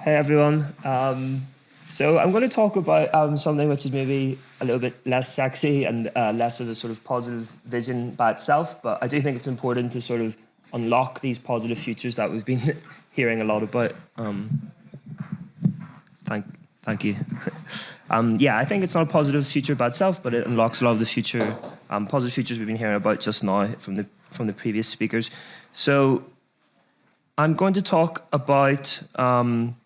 Hey everyone. So I'm going to talk about something which is maybe a little bit less sexy and less of a sort of positive vision by itself, but I do think it's important to sort of unlock these positive futures that we've been hearing a lot about. Thank you. Yeah, I think it's not a positive future by itself, but it unlocks a lot of the positive futures we've been hearing about just now from the previous speakers. So I'm going to talk about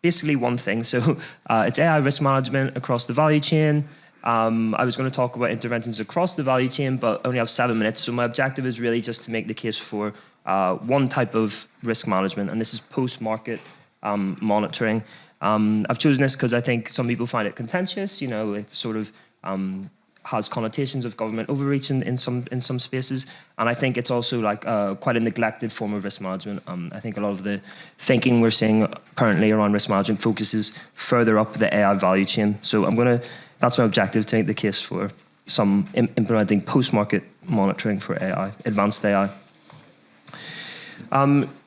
basically one thing. So it's AI risk management across the value chain. I was going to talk about interventions across the value chain, but I only have 7 minutes. So my objective is really just to make the case for one type of risk management, and this is post-market monitoring. I've chosen this because I think some people find it contentious. You know, it sort of has connotations of government overreach in some spaces, and I think it's also like quite a neglected form of risk management. I think a lot of the thinking we're seeing currently around risk management focuses further up the AI value chain. So that's my objective, to make the case for some implementing post-market monitoring for AI, advanced AI.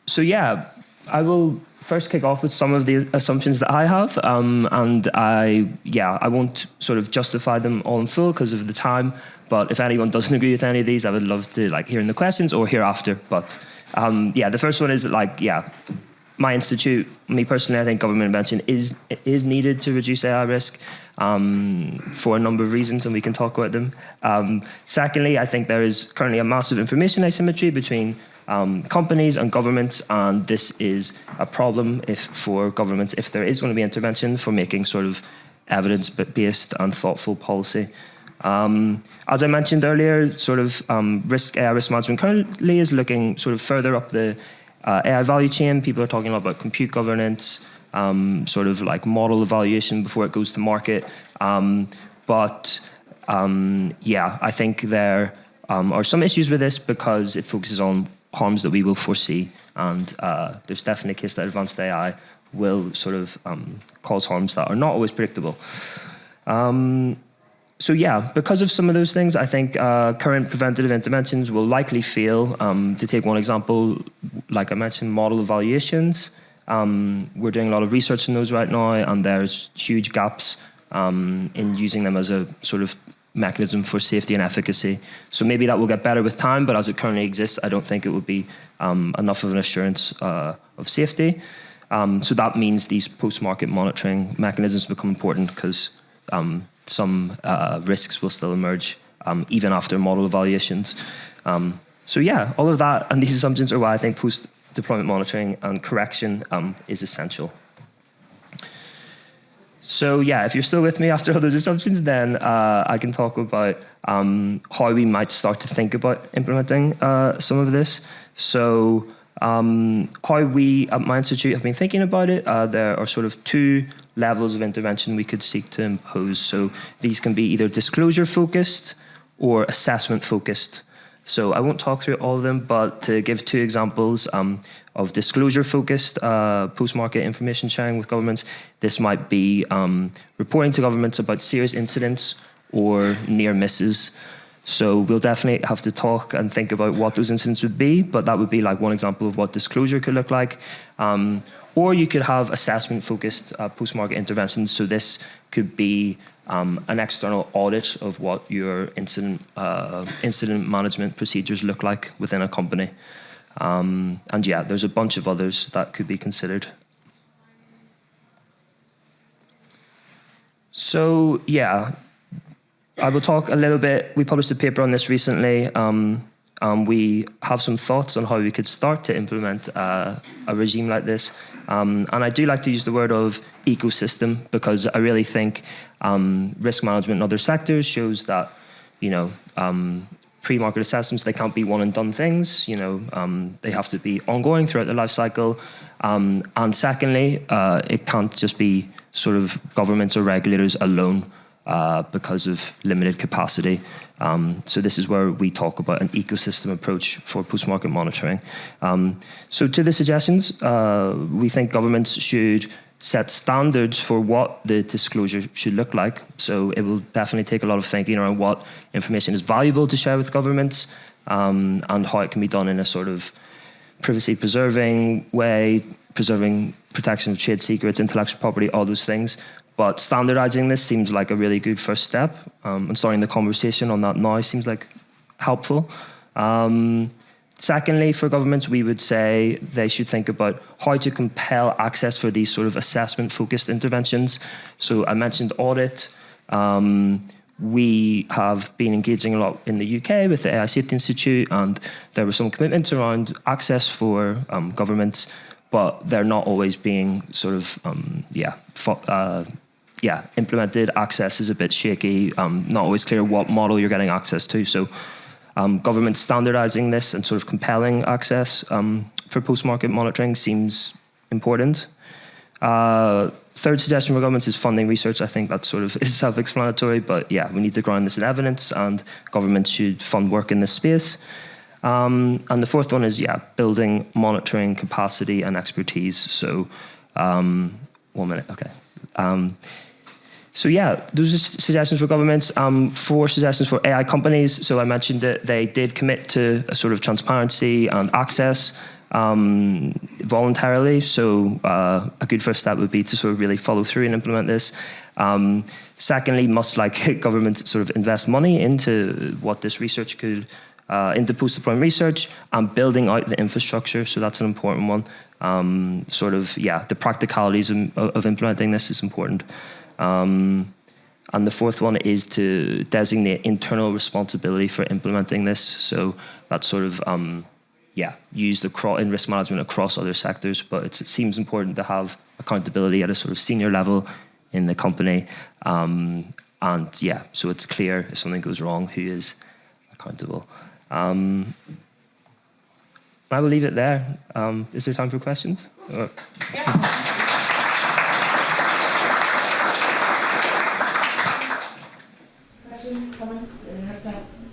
So yeah, I will first kick off with some of the assumptions that I have, and I won't sort of justify them all in full because of the time, but if anyone doesn't agree with any of these, I would love to hear in the questions or hear after. But the first one is my institute, me personally, I think government intervention is needed to reduce AI risk for a number of reasons, and we can talk about them. Secondly, I think there is currently a massive information asymmetry between companies and governments, and this is a problem for governments if there is going to be intervention for making sort of evidence-based and thoughtful policy. As I mentioned earlier, sort of AI risk management currently is looking sort of further up the AI value chain. People are talking about compute governance, sort of like model evaluation before it goes to market. I think there are some issues with this because it focuses on harms that we will foresee, and there's definitely a case that advanced AI will sort of cause harms that are not always predictable. Because of some of those things, I think current preventative interventions will likely fail. To take one example, like I mentioned, model evaluations. We're doing a lot of research in those right now, and there's huge gaps in using them as a sort of mechanism for safety and efficacy. So maybe that will get better with time, but as it currently exists, I don't think it would be enough of an assurance of safety. So that means these post-market monitoring mechanisms become important because some risks will still emerge even after model evaluations. All of that and these assumptions are why I think post-deployment monitoring and correction is essential. So if you're still with me after all those assumptions, then I can talk about how we might start to think about implementing some of this. So how we at my institute have been thinking about it, there are sort of 2 levels of intervention we could seek to impose. So these can be either disclosure-focused or assessment-focused. So I won't talk through all of them, but to give 2 examples of disclosure-focused post-market information sharing with governments, this might be reporting to governments about serious incidents or near misses. So we'll definitely have to talk and think about what those incidents would be, but that would be like one example of what disclosure could look like. Or you could have assessment-focused post-market interventions. So this could be an external audit of what your incident management procedures look like within a company. There's a bunch of others that could be considered. So I will talk a little bit. We published a paper on this recently. We have some thoughts on how we could start to implement a regime like this. And I do like to use the word of ecosystem because I really think risk management in other sectors shows that, pre-market assessments, they can't be one and done things. They have to be ongoing throughout the life cycle. And secondly, it can't just be sort of governments or regulators alone because of limited capacity. So this is where we talk about an ecosystem approach for post-market monitoring. So to the suggestions, we think governments should set standards for what the disclosure should look like. So it will definitely take a lot of thinking around what information is valuable to share with governments and how it can be done in a sort of privacy-preserving way, preserving protection of trade secrets, intellectual property, all those things. But standardizing this seems like a really good first step, and starting the conversation on that now seems like helpful. Secondly, for governments, we would say they should think about how to compel access for these sort of assessment-focused interventions. So I mentioned audit. We have been engaging a lot in the UK with the AI Safety Institute, and there were some commitments around access for governments, but they're not always being sort of, implemented. Access is a bit shaky, not always clear what model you're getting access to. So government standardizing this and sort of compelling access for post-market monitoring seems important. Third suggestion for governments is funding research. I think that sort of is self-explanatory, but yeah, we need to ground this in evidence, and governments should fund work in this space. And the fourth one is, building monitoring capacity and expertise. So, 1 minute, okay. So yeah, those are suggestions for governments. 4 suggestions for AI companies. So I mentioned that they did commit to a sort of transparency and access voluntarily. So a good first step would be to sort of really follow through and implement this. Secondly, must like governments sort of invest money into what this research could, into post-deployment research and building out the infrastructure. So that's an important one. The practicalities of implementing this is important. And the fourth one is to designate internal responsibility for implementing this. So that's sort of, used in risk management across other sectors, but it seems important to have accountability at a sort of senior level in the company. So it's clear if something goes wrong, who is accountable. I will leave it there. Is there time for questions? Yeah.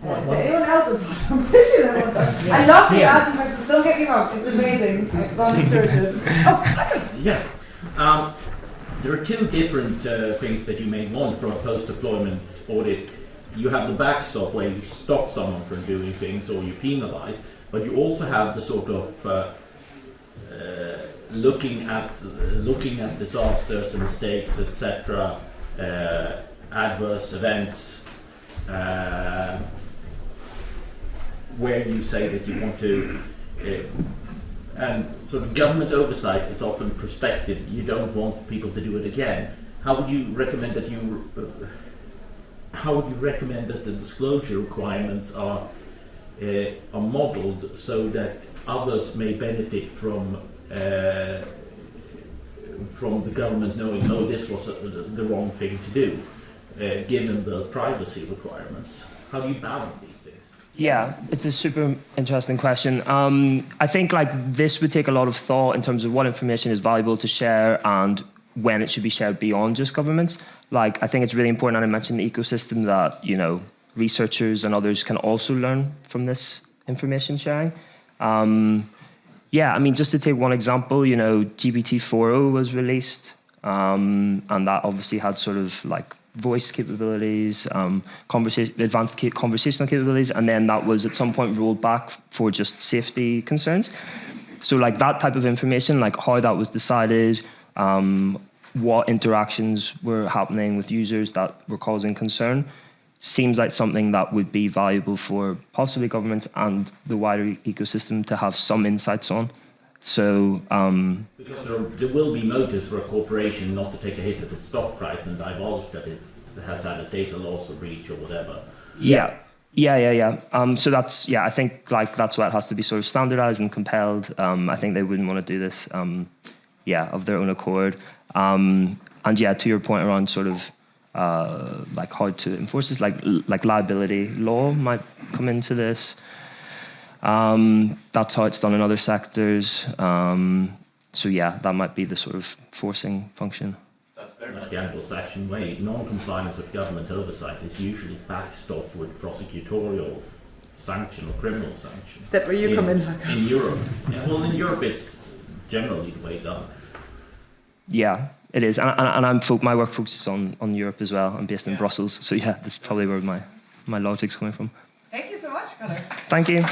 Anyone else? I love the asking questions. Don't get me wrong, it's amazing. There are 2 different things that you may want from a post-deployment audit. You have the backstop where you stop someone from doing things or you penalize, but you also have the sort of looking at disasters and mistakes, etc., adverse events, where you say that you want to, and sort of government oversight is often prospective. You don't want people to do it again. How would you recommend that the disclosure requirements are modeled so that others may benefit from the government knowing, no, this was the wrong thing to do, given the privacy requirements? How do you balance these things? Yeah, it's a super interesting question. I think like this would take a lot of thought in terms of what information is valuable to share and when it should be shared beyond just governments. Like, I think it's really important, and I mentioned the ecosystem, that, researchers and others can also learn from this information sharing. Just to take one example, GPT-4o was released, and that obviously had sort of like voice capabilities, advanced conversational capabilities, and then that was at some point rolled back for just safety concerns. So like that type of information, like how that was decided, what interactions were happening with users that were causing concern, seems like something that would be valuable for possibly governments and the wider ecosystem to have some insights on. So because there will be motives for a corporation not to take a hit at its stock price and divulge that it has had a data loss or breach or whatever. So that's, I think like that's why it has to be sort of standardized and compelled. I think they wouldn't want to do this of their own accord. To your point around sort of like how to enforce this, like liability law might come into this. That's how it's done in other sectors. That might be the sort of forcing function. That's very much the Anglo-Saxon way. Non-compliance with government oversight is usually backstopped with prosecutorial sanction or criminal sanction. Is that where you come in? In Europe. In Europe it's generally the way done. Yeah, it is. And my work focuses on Europe as well. I'm based in Brussels. So that's probably where my logic's coming from. Thank you so much, Connor. Thank you.